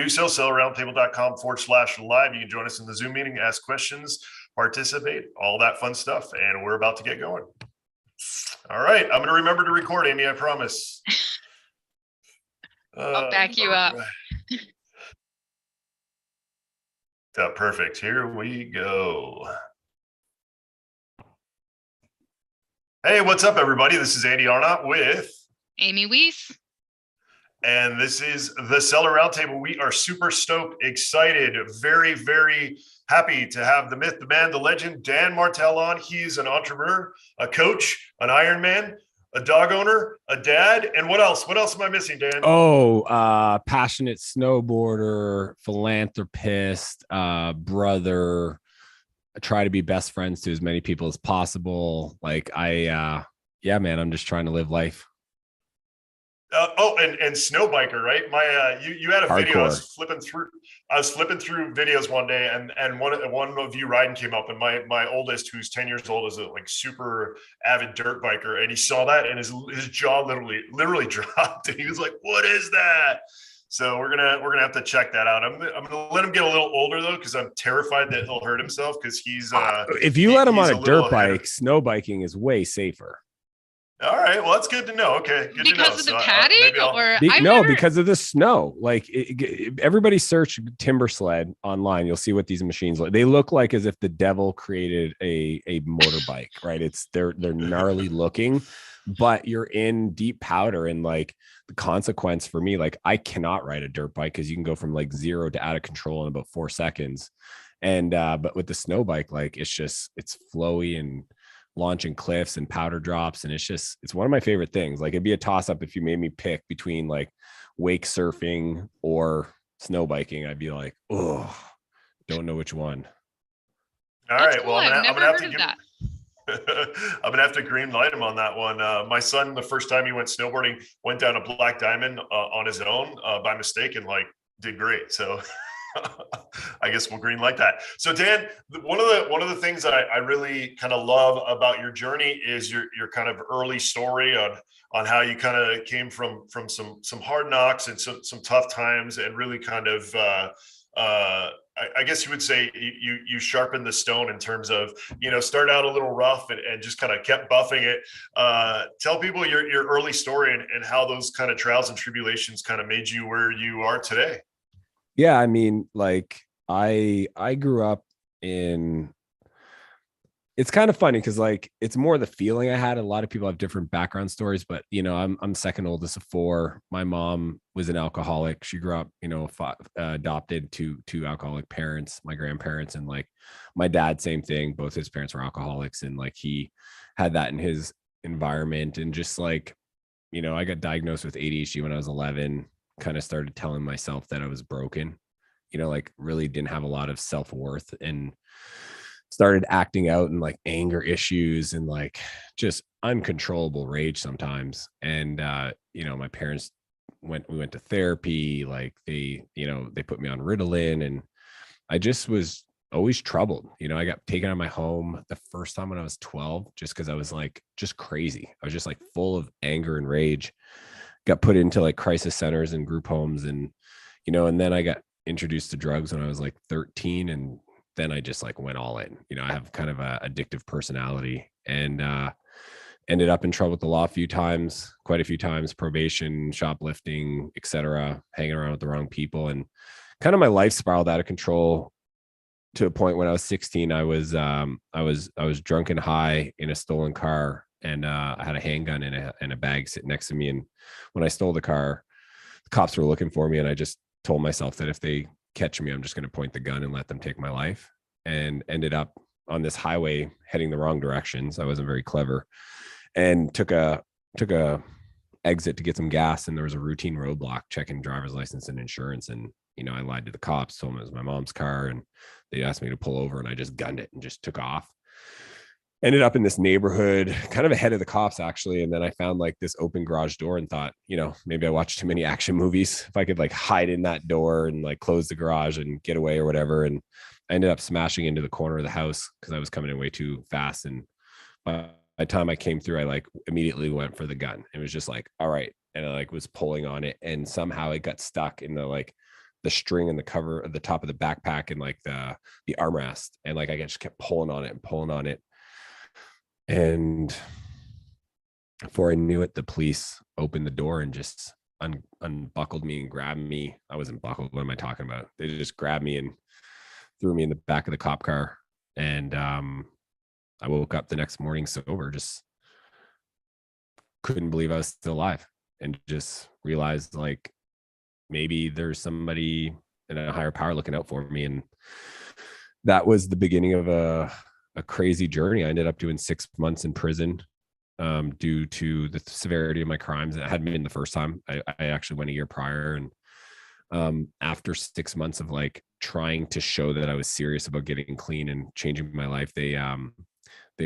do so, sellerroundtable.com/live. You can join us in the Zoom meeting, ask questions, participate, all that fun stuff. And we're about to get going. All right. I'm going to remember to record, Amy, I promise. I'll back you up. Perfect. Here we go. Hey, what's up, everybody? This is Andy Arnott with Amy Weiss. And this is the Seller Roundtable. We are super stoked, excited, very, very happy to have the myth, the man, the legend, Dan Martell on. He's an entrepreneur, a coach, an Ironman, a dog owner, a dad, and what else? What else am I missing, Dan? Passionate snowboarder, philanthropist, brother. I try to be best friends to as many people as possible. I'm just trying to live life. And snow biker, right? You had a Hardcore video. I was flipping through videos one day, and one of you riding came up, and my oldest, who's 10 years old, is a super avid dirt biker, and he saw that, and his jaw literally dropped, and he was like, "What is that?" So we're gonna have to check that out. I'm gonna let him get a little older though, because I'm terrified that he'll hurt himself, because he's if you let him on a dirt bike, snow biking is way safer. All right, well, that's good to know. Okay, good because to know. Of the padding, because of the snow. Everybody search timber sled online. You'll see what these machines look. They look like as if the devil created a motorbike, right? They're gnarly looking, but you're in deep powder, and the consequence for me, I cannot ride a dirt bike because you can go from 0 to out of control in about 4 seconds, and but with the snow bike, it's flowy and launching cliffs and powder drops, and it's one of my favorite things. It'd be a toss up if you made me pick between wake surfing or snow biking. I'd be like, oh, don't know which one. All That's right, cool. well, I'm gonna have to green light him on that one. My son, the first time he went snowboarding, went down a black diamond on his own by mistake, and did great. So I guess we'll green light that. So Dan, one of the things that I really kind of love about your journey is your kind of early story on how you kind of came from some hard knocks and some tough times, and really kind of I guess you would say you sharpened the stone in terms of, start out a little rough and just kind of kept buffing it. Tell people your early story and how those kind of trials and tribulations kind of made you where you are today. Yeah, I mean, I grew up in, it's kind of funny because it's more the feeling I had. A lot of people have different background stories, but I'm second oldest of 4. My mom was an alcoholic. She grew up, adopted to alcoholic parents, my grandparents, and my dad, same thing. Both his parents were alcoholics, and he had that in his environment. And just I got diagnosed with ADHD when I was 11. Kind of started telling myself that I was broken, really didn't have a lot of self-worth, and started acting out in anger issues and just uncontrollable rage sometimes. And my parents we went to therapy. They put me on Ritalin, and I just was always troubled. I got taken out of my home the first time when I was 12, just because I was just crazy. I was just full of anger and rage. Got put into crisis centers and group homes, and and then I got introduced to drugs when I was 13, and then I just went all in. I have kind of a addictive personality, and ended up in trouble with the law quite a few times, probation, shoplifting, etc., hanging around with the wrong people, and kind of my life spiraled out of control to a point when I was 16. I was drunk and high in a stolen car, and I had a handgun in a bag sitting next to me. And when I stole the car, the cops were looking for me, and I just told myself that if they catch me, I'm just going to point the gun and let them take my life. And ended up on this highway heading the wrong directions. I wasn't very clever, and took a exit to get some gas, and there was a routine roadblock checking driver's license and insurance. And I lied to the cops, told them it was my mom's car, and they asked me to pull over, and I just gunned it and just took off. Ended up in this neighborhood, kind of ahead of the cops, actually. And then I found this open garage door and thought, maybe I watched too many action movies. If I could hide in that door and close the garage and get away or whatever. And I ended up smashing into the corner of the house because I was coming in way too fast. And by the time I came through, I immediately went for the gun. It was just all right. And I was pulling on it, and somehow it got stuck in the the string and the cover of the top of the backpack and like the armrest. And like, I just kept pulling on it and pulling on it. And before I knew it, the police opened the door and just unbuckled me and grabbed me. I wasn't buckled. What am I talking about? They just grabbed me and threw me in the back of the cop car. And I woke up the next morning sober, just couldn't believe I was still alive, and just realized like maybe there's somebody in a higher power looking out for me. And that was the beginning of a crazy journey. I ended up doing 6 months in prison due to the severity of my crimes. It hadn't been the first time. I actually went a year prior. And after 6 months of like trying to show that I was serious about getting clean and changing my life, they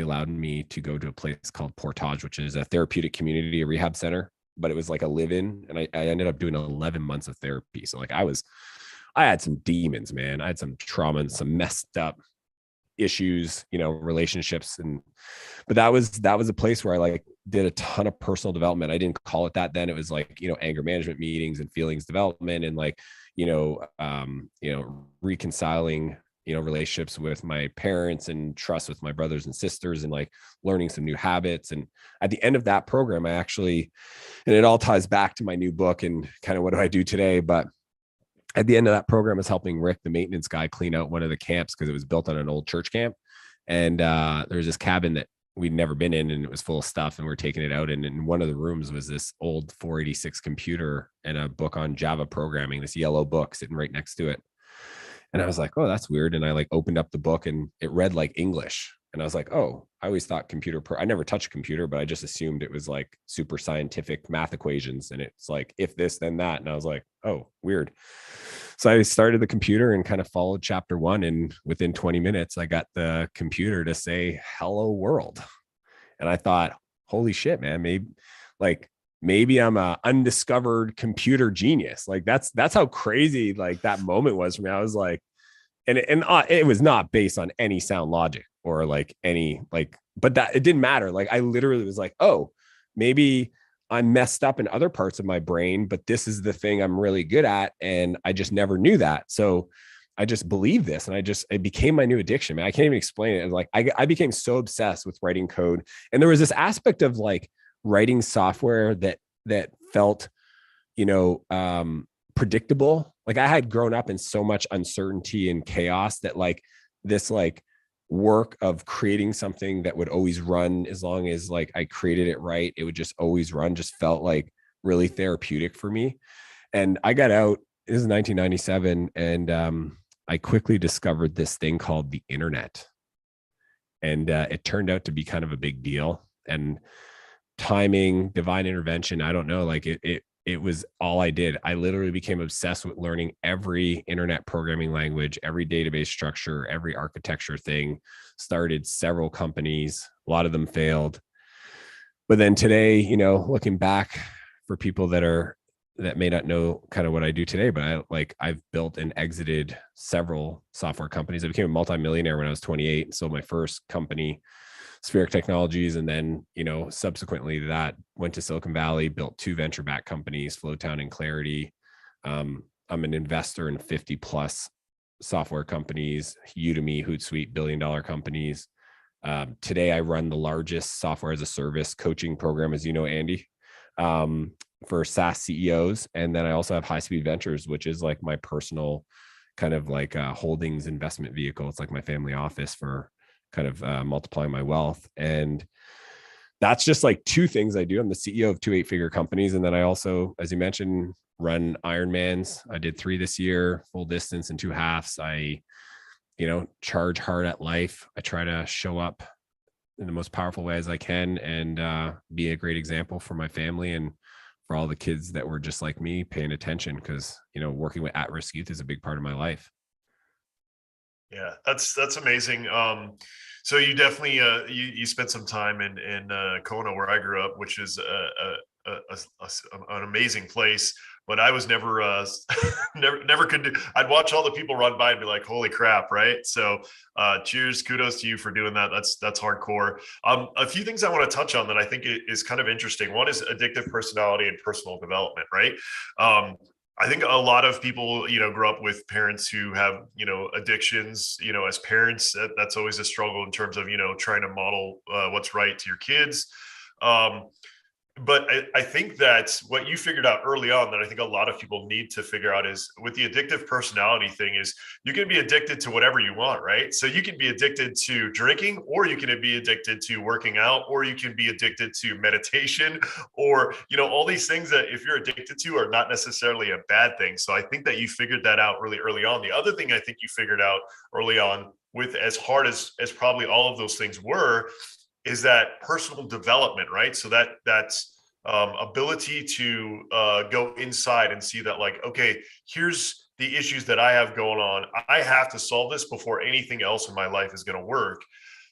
allowed me to go to a place called Portage, which is a therapeutic community, a rehab center, but it was like a live-in. And I ended up doing 11 months of therapy. So like I had some demons, man. I had some trauma and some messed up issues, relationships. But that was a place where I like did a ton of personal development. I didn't call it that then. It was like, anger management meetings and feelings development and like, reconciling, relationships with my parents and trust with my brothers and sisters and like learning some new habits. And at the end of that program, I actually, and it all ties back to my new book and kind of what do I do today. But at the end of that program, I was helping Rick, the maintenance guy, clean out one of the camps because it was built on an old church camp. And there was this cabin that we'd never been in, and it was full of stuff, and we're taking it out. And in one of the rooms was this old 486 computer and a book on Java programming, this yellow book sitting right next to it. And I was like, oh, that's weird. And I like opened up the book and it read like English. And I was like, oh, I always thought I never touched a computer, but I just assumed it was like super scientific math equations. And it's like, if this, then that. And I was like, oh, weird. So I started the computer and kind of followed chapter 1. And within 20 minutes, I got the computer to say, hello world. And I thought, holy shit, man, maybe I'm a undiscovered computer genius. Like that's how crazy like that moment was for me. I was like, and it was not based on any sound logic or like any like, but that it didn't matter. Like I literally was like, oh, maybe I'm messed up in other parts of my brain, but this is the thing I'm really good at. And I just never knew that. So I just believed this, and it became my new addiction, man. I can't even explain it. And like, I became so obsessed with writing code. And there was this aspect of like writing software that felt, predictable. Like I had grown up in so much uncertainty and chaos that like this like work of creating something that would always run as long as like I created it right, it would just always run, just felt like really therapeutic for me. And I got out, it was 1997, and I quickly discovered this thing called the internet. And it turned out to be kind of a big deal. And timing, divine intervention, I don't know, like it was all I did. I literally became obsessed with learning every internet programming language, every database structure, every architecture thing. Started several companies. A lot of them failed. But then today, looking back, for people that may not know kind of what I do today, but I've built and exited several software companies. I became a multimillionaire when I was 28 and sold my first company, Spheric Technologies. And then, subsequently to that, went to Silicon Valley, built 2 venture-backed companies, Flowtown and Clarity. I'm an investor in 50 plus software companies, Udemy, Hootsuite, billion-dollar companies. Today, I run the largest software as a service coaching program, as you know, Andy, for SaaS CEOs. And then I also have High Speed Ventures, which is like my personal kind of like holdings investment vehicle. It's like my family office for kind of multiplying my wealth. And that's just like 2 things I do. I'm the CEO of 2 8-figure companies. And then I also, as you mentioned, run Ironmans. I did 3 this year, full distance and 2 halves. I, charge hard at life. I try to show up in the most powerful way as I can and be a great example for my family and for all the kids that were just like me, paying attention, because, working with at-risk youth is a big part of my life. Yeah, that's amazing. So you definitely you spent some time in Kona, where I grew up, which is an amazing place. But I was never never could do. I'd watch all the people run by and be like, "Holy crap!" Right? So, cheers, kudos to you for doing that. That's hardcore. A few things I want to touch on that I think is kind of interesting. One is addictive personality and personal development, right? I think a lot of people, grow up with parents who have, addictions, as parents, that's always a struggle in terms of, trying to model what's right to your kids. Um, but I think that what you figured out early on that I think a lot of people need to figure out is with the addictive personality thing is you can be addicted to whatever you want, right? So you can be addicted to drinking, or you can be addicted to working out, or you can be addicted to meditation, or, all these things that if you're addicted to are not necessarily a bad thing. So I think that you figured that out really early on. The other thing I think you figured out early on, with as hard as probably all of those things were, is that personal development, right? So that's ability to go inside and see that, like, okay, here's the issues that I have going on. I have to solve this before anything else in my life is going to work.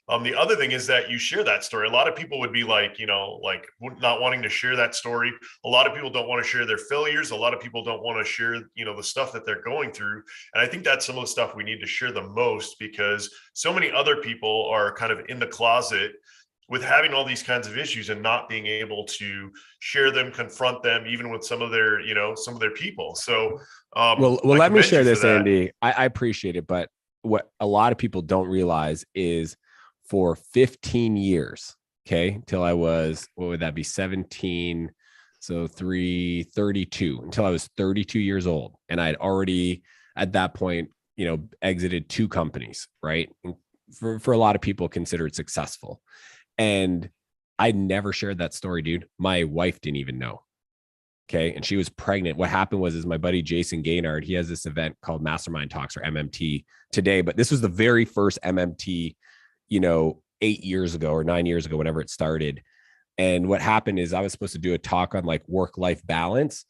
The other thing is that you share that story. A lot of people would be like, like not wanting to share that story. A lot of people don't want to share their failures. A lot of people don't want to share, the stuff that they're going through. And I think that's some of the stuff we need to share the most, because so many other people are kind of in the closet with having all these kinds of issues and not being able to share them, confront them, even with some of their, some of their people. So, well, let me share this, Andy. I appreciate it. But what a lot of people don't realize is for 15 years, okay, till I was, what would that be? 17. So 32 until I was 32 years old. And I'd already at that point, exited 2 companies, right? And for a lot of people considered successful. And I never shared that story, dude. My wife didn't even know. Okay. And she was pregnant. What happened was my buddy, Jason Gaynard, he has this event called Mastermind Talks, or MMT, today, but this was the very first MMT, 8 years ago or 9 years ago, whenever it started. And what happened is I was supposed to do a talk on like work-life balance.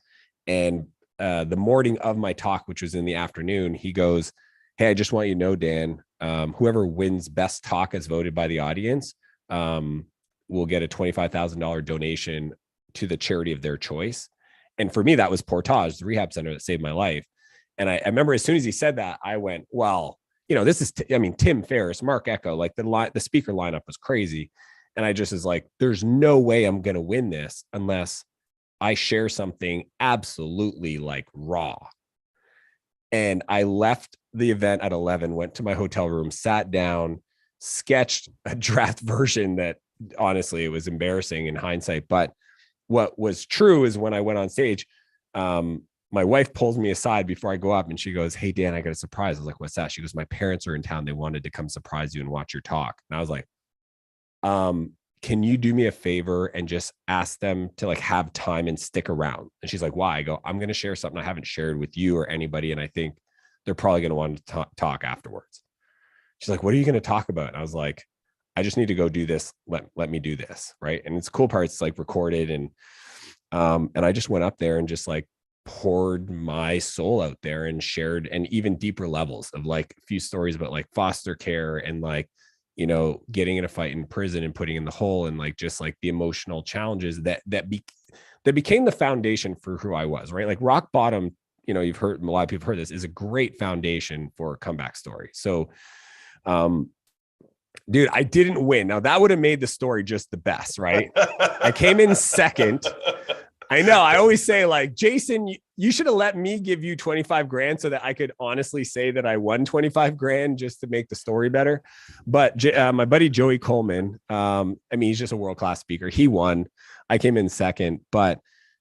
And the morning of my talk, which was in the afternoon, he goes, "Hey, I just want you to know, Dan, whoever wins best talk as voted by the audience, will get a $25,000 donation to the charity of their choice." And for me, that was Portage, the rehab center that saved my life. And I remember as soon as he said that, I went, well, this is, Tim Ferriss, Mark Echo, like the speaker lineup was crazy. And I just was like, there's no way I'm going to win this unless I share something absolutely like raw. And I left the event at 11, went to my hotel room, sat down, sketched a draft version that honestly, it was embarrassing in hindsight. But what was true is when I went on stage, my wife pulls me aside before I go up and she goes, "Hey, Dan, I got a surprise." I was like, "What's that?" She goes, "My parents are in town. They wanted to come surprise you and watch your talk." And I was like, "Can you do me a favor and just ask them to like have time and stick around?" And she's like, "Why?" I go, "I'm going to share something I haven't shared with you or anybody. And I think they're probably going to want to talk afterwards." She's like, "What are you going to talk about?" And I was like, "I just need to go do this. Let me do this." Right. And it's cool part. It's like recorded. And I just went up there and just like poured my soul out there and shared, and even deeper levels of like a few stories about like foster care and like, getting in a fight in prison and putting in the hole, and like, just like the emotional challenges that became the foundation for who I was, right? Like rock bottom, you've heard, a lot of people have heard this, is a great foundation for a comeback story. So, dude, I didn't win. Now that would have made the story just the best, right? I came in second. I know. I always say like, Jason, you should have let me give you 25 grand so that I could honestly say that I won 25 grand just to make the story better. But my buddy, Joey Coleman, he's just a world-class speaker. He won. I came in second, but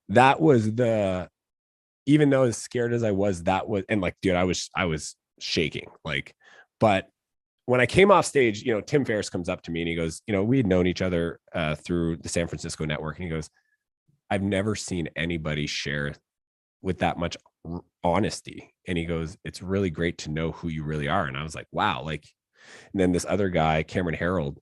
that was even though as scared as I was, and like, dude, I was shaking, like, but when I came off stage, Tim Ferriss comes up to me and he goes, we had known each other through the San Francisco network. And he goes, "I've never seen anybody share with that much honesty." And he goes, "It's really great to know who you really are." And I was like, wow. Like, and then this other guy, Cameron Harold,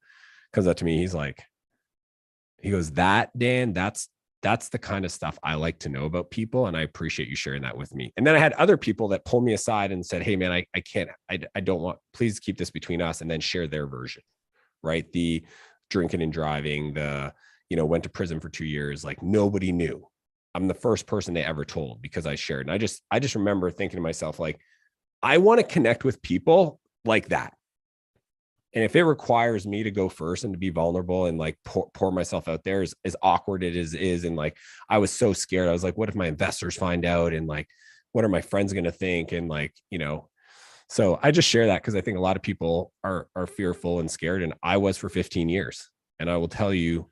comes up to me. He goes, "That, Dan, that's the kind of stuff I like to know about people. And I appreciate you sharing that with me." And then I had other people that pulled me aside and said, "Hey man, I can't, I don't want, please keep this between us," and then share their version, right? The drinking and driving, went to prison for 2 years. Like nobody knew. I'm the first person they ever told because I shared. And I just remember thinking to myself, like, I want to connect with people like that. And if it requires me to go first and to be vulnerable and like pour myself out there, as awkward it is, and like, I was so scared. I was like, what if my investors find out? And like, what are my friends going to think? And like, so I just share that because I think a lot of people are fearful and scared. And I was for 15 years. And I will tell you,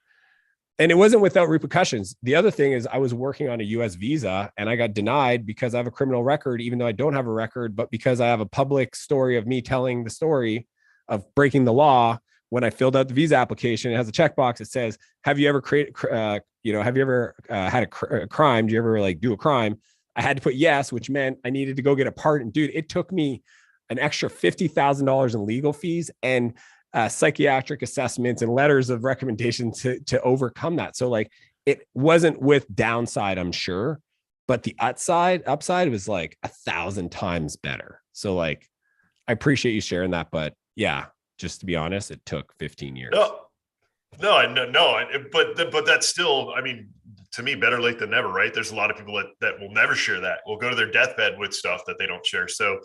and it wasn't without repercussions. The other thing is I was working on a US visa and I got denied because I have a criminal record, even though I don't have a record, but because I have a public story of me telling the story of breaking the law. When I filled out the visa application, it has a checkbox that says, have you ever had a crime? Do you ever like do a crime? I had to put yes, which meant I needed to go get a pardon. Dude, it took me an extra $50,000 in legal fees and psychiatric assessments and letters of recommendation to overcome that. So like, it wasn't with downside, I'm sure, but the upside was like 1,000 times better. So like, I appreciate you sharing that, but yeah, just to be honest, it took 15 years. But that's still, I mean, to me, better late than never, right? There's a lot of people that will never share that, will go to their deathbed with stuff that they don't share. So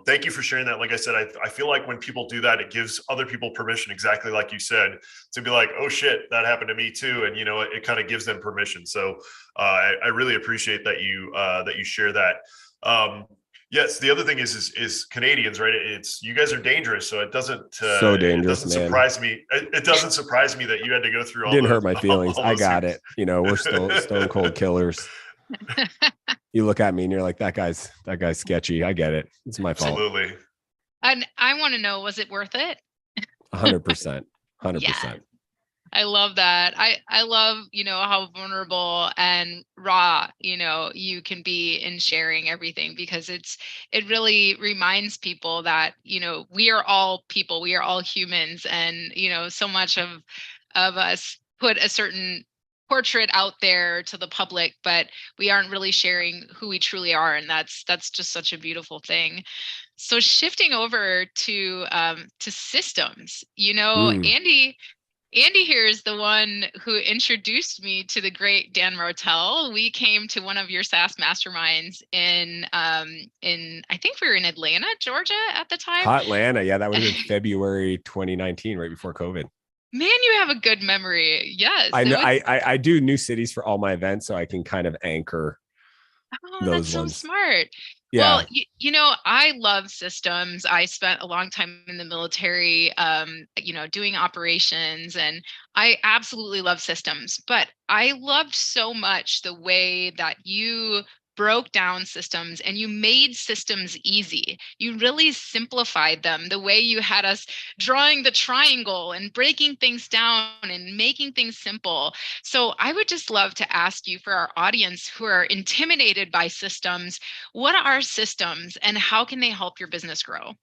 thank you for sharing that. Like I said, I feel like when people do that, it gives other people permission, exactly like you said, to be like, oh shit, that happened to me too. And, it kind of gives them permission. So I really appreciate that you share that. Yes, the other thing is Canadians, right? It's you guys are dangerous, so it doesn't so dangerous. It doesn't surprise me. It doesn't surprise me that you had to go through all. Didn't hurt my feelings. I got it. We're still stone cold killers. You look at me and you're like, that guy's sketchy. I get it. It's my fault. Absolutely. And I want to know, was it worth it? 100%. 100%. Yeah. I love that. I love, how vulnerable and raw, you can be in sharing everything, because it really reminds people that, we are all people, we are all humans. And, so much of us put a certain portrait out there to the public, but we aren't really sharing who we truly are. And that's just such a beautiful thing. So shifting over to systems, Andy here is the one who introduced me to the great Dan Martell. We came to one of your SaaS masterminds in I think we were in Atlanta, Georgia at the time. Atlanta, yeah, that was in February 2019, right before COVID. Man, you have a good memory. Yes, I know. I do new cities for all my events, so I can kind of anchor. Oh, that's so smart. Yeah. Well, I love systems. I spent a long time in the military, doing operations, and I absolutely love systems. But I loved so much the way that you broke down systems and you made systems easy. You really simplified them, the way you had us drawing the triangle and breaking things down and making things simple. So I would just love to ask you, for our audience who are intimidated by systems, what are systems and how can they help your business grow?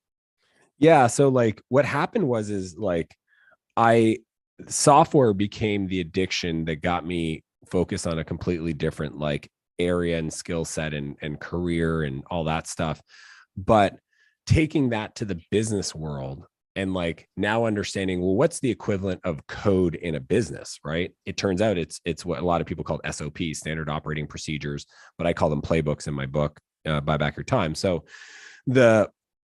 Yeah. So like what happened is like software became the addiction that got me focused on a completely different like area and skill set and career and all that stuff. But taking that to the business world and like now understanding, well, what's the equivalent of code in a business, right? It turns out it's what a lot of people call SOPs, standard operating procedures, but I call them playbooks in my book, Buy Back Your Time. So the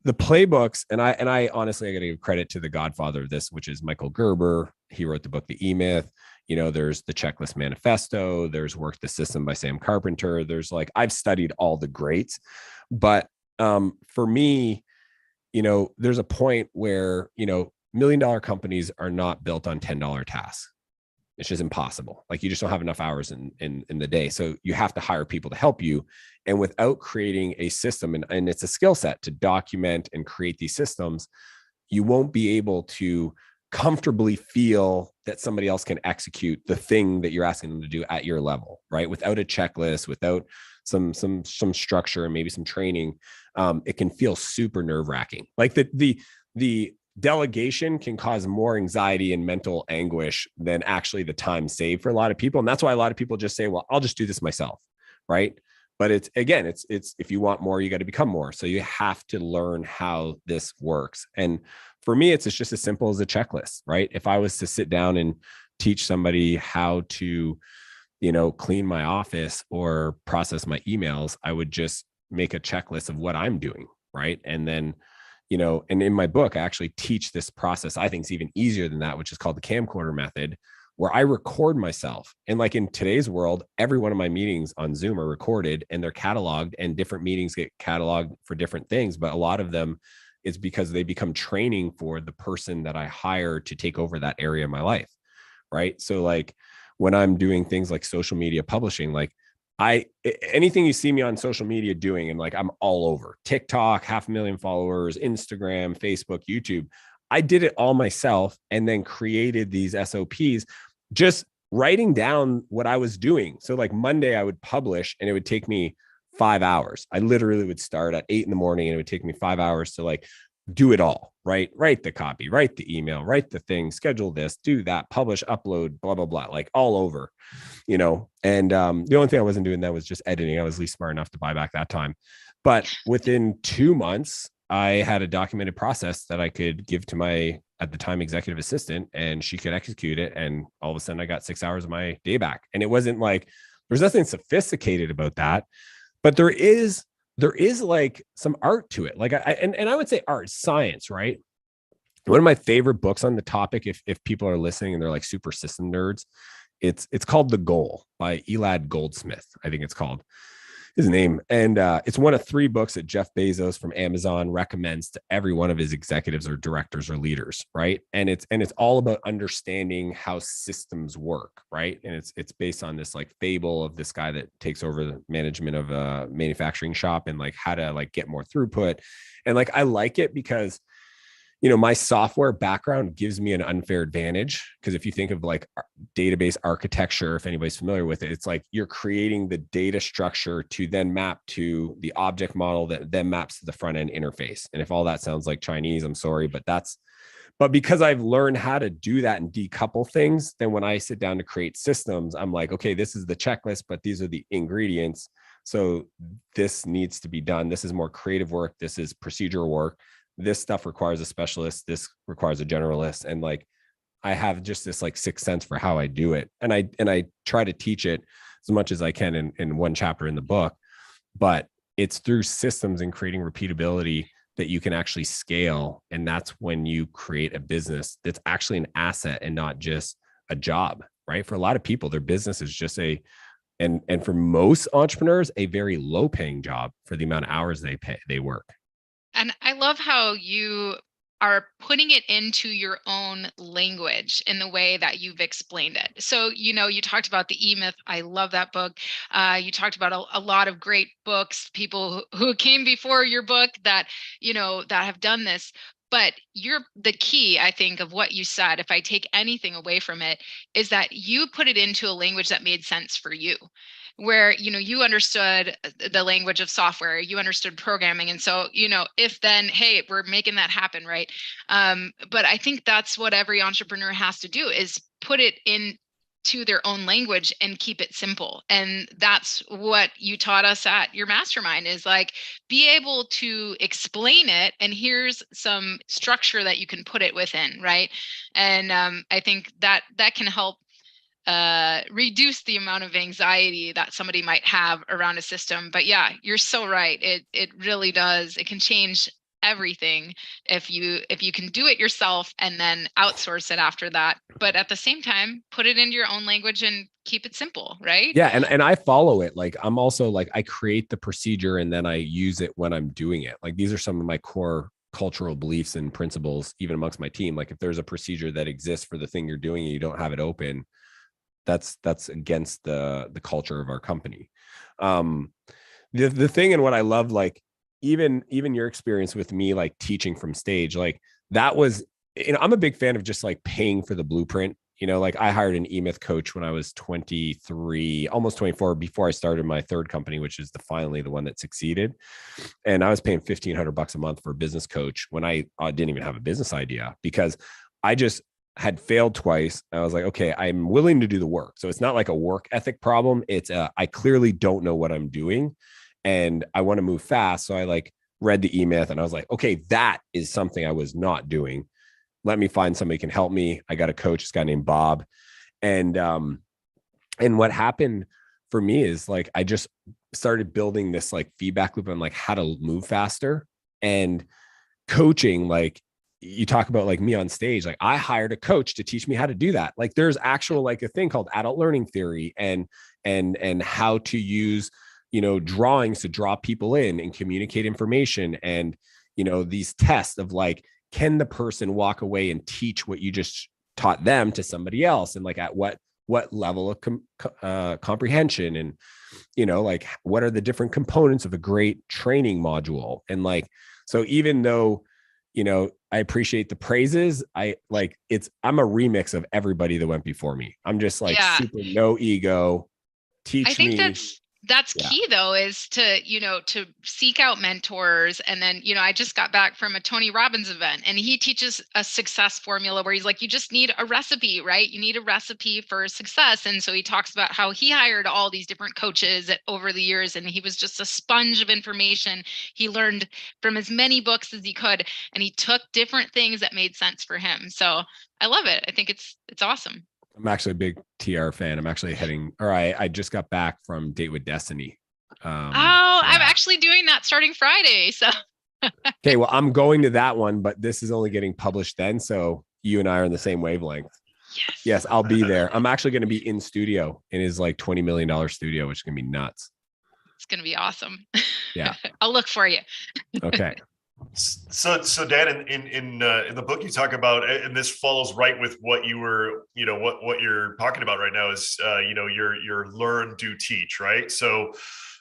playbooks, and I honestly, I got to give credit to the godfather of this, which is Michael Gerber. He wrote the book, The E-Myth. There's the Checklist Manifesto. There's Work the System by Sam Carpenter. There's like, I've studied all the greats, but for me, there's a point where, $1 million companies are not built on $10 tasks. It's just impossible. Like you just don't have enough hours in the day. So you have to hire people to help you. And without creating a system, and it's a skill set to document and create these systems, you won't be able to comfortably feel that somebody else can execute the thing that you're asking them to do at your level, right? Without a checklist, without some structure and maybe some training, it can feel super nerve-wracking. Like the delegation can cause more anxiety and mental anguish than actually the time saved for a lot of people. And that's why a lot of people just say, well, I'll just do this myself, right? But it's if you want more, you got to become more. So you have to learn how this works. And for me, it's just as simple as a checklist, right? If I was to sit down and teach somebody how to, clean my office or process my emails, I would just make a checklist of what I'm doing, right? And then, and in my book, I actually teach this process. I think it's even easier than that, which is called the camcorder method, where I record myself. And like in today's world, every one of my meetings on Zoom are recorded and they're cataloged, and different meetings get cataloged for different things. But a lot of them is because they become training for the person that I hire to take over that area of my life. Right. So like when I'm doing things like social media publishing, like anything you see me on social media doing, and like I'm all over TikTok, 500,000 followers, Instagram, Facebook, YouTube. I did it all myself and then created these SOPs, just writing down what I was doing. So like Monday I would publish and it would take me 5 hours. I literally would start at 8 in the morning and it would take me 5 hours to like do it all, right? Write the copy, write the email, write the thing, schedule this, do that, publish, upload, blah, blah, blah, like all over, you know? And the only thing I wasn't doing that was just editing. I was at least smart enough to buy back that time. But within 2 months, I had a documented process that I could give to my, at the time, executive assistant, and she could execute it. And all of a sudden I got 6 hours of my day back. And it wasn't like, there's nothing sophisticated about that, but there is like some art to it. Like I would say art, science, right? One of my favorite books on the topic, if people are listening and they're like super system nerds, it's called The Goal by Elad Goldsmith. I think it's called his name. And it's one of 3 books that Jeff Bezos from Amazon recommends to every one of his executives or directors or leaders. Right. And it's all about understanding how systems work. Right. And it's based on this like fable of this guy that takes over the management of a manufacturing shop and like how to like get more throughput. And like, I like it because, you know, my software background gives me an unfair advantage, because if you think of like database architecture, if anybody's familiar with it, it's like you're creating the data structure to then map to the object model that then maps to the front end interface. And if all that sounds like Chinese, I'm sorry, but because I've learned how to do that and decouple things, then when I sit down to create systems, I'm like, okay, this is the checklist, but these are the ingredients. So this needs to be done. This is more creative work. This is procedural work. This stuff requires a specialist. This requires a generalist. And like, I have just this like sixth sense for how I do it. And I try to teach it as much as I can in one chapter in the book, but it's through systems and creating repeatability that you can actually scale. And that's when you create a business that's actually an asset and not just a job, right? For a lot of people, their business is just and for most entrepreneurs, a very low paying job for the amount of hours they work. And I love how you are putting it into your own language in the way that you've explained it. So, you know, you talked about the E-Myth. I love that book. You talked about a lot of great books, people who came before your book that, you know, that have done this. But the key, I think, of what you said, if I take anything away from it, is that you put it into a language that made sense for you, where, you know, you understood the language of software, you understood programming. And so, you know, if then, hey, we're making that happen, right? But I think that's what every entrepreneur has to do, is put it into their own language and keep it simple. And that's what you taught us at your mastermind, is like, be able to explain it, and here's some structure that you can put it within, right? And I think that can help reduce the amount of anxiety that somebody might have around a system. But yeah, you're so right. It really does. It can change everything if you can do it yourself and then outsource it after that. But at the same time, put it into your own language and keep it simple, right? Yeah. And I follow it. Like, I'm also like, I create the procedure and then I use it when I'm doing it. Like, these are some of my core cultural beliefs and principles, even amongst my team. Like, if there's a procedure that exists for the thing you're doing and you don't have it open, that's against the culture of our company. The thing, and what I love, like, even your experience with me, like teaching from stage, like that was, you know, I'm a big fan of just like paying for the blueprint. You know, like I hired an E-Myth coach when I was 23, almost 24, before I started my third company, which is finally the one that succeeded. And I was paying $1,500 a month for a business coach when I didn't even have a business idea, because I just had failed twice. I was like, okay, I'm willing to do the work. So it's not like a work ethic problem. It's I clearly don't know what I'm doing and I want to move fast. So I like read the E-Myth and I was like, okay, that is something I was not doing. Let me find somebody who can help me. I got a coach, this guy named Bob. And what happened for me is like, I just started building this like feedback loop on like how to move faster, and coaching, like, you talk about like me on stage, like I hired a coach to teach me how to do that. Like there's actual like a thing called adult learning theory and how to use, drawings to draw people in and communicate information. And, these tests of like, can the person walk away and teach what you just taught them to somebody else? And like at what level of comprehension, and, like what are the different components of a great training module? And like, so even though, I appreciate the praises, I'm a remix of everybody that went before me. I'm just like super no ego. I think me. That's key though, is to, to seek out mentors. And then, I just got back from a Tony Robbins event, and he teaches a success formula where he's like, you just need a recipe, right? You need a recipe for success. And so he talks about how he hired all these different coaches over the years, and he was just a sponge of information. He learned from as many books as he could, and he took different things that made sense for him. So I love it. I think it's awesome. I'm actually a big TR fan. I'm actually I just got back from Date with Destiny. I'm actually doing that starting Friday. So. Okay, well, I'm going to that one, but this is only getting published then. So you and I are in the same wavelength. Yes, I'll be there. I'm actually going to be in studio in his like $20 million studio, which is going to be nuts. It's going to be awesome. Yeah. I'll look for you. Okay. So Dan, in the book you talk about, and this follows right with what you were, what you're talking about right now is, your learn, do, teach, right? So,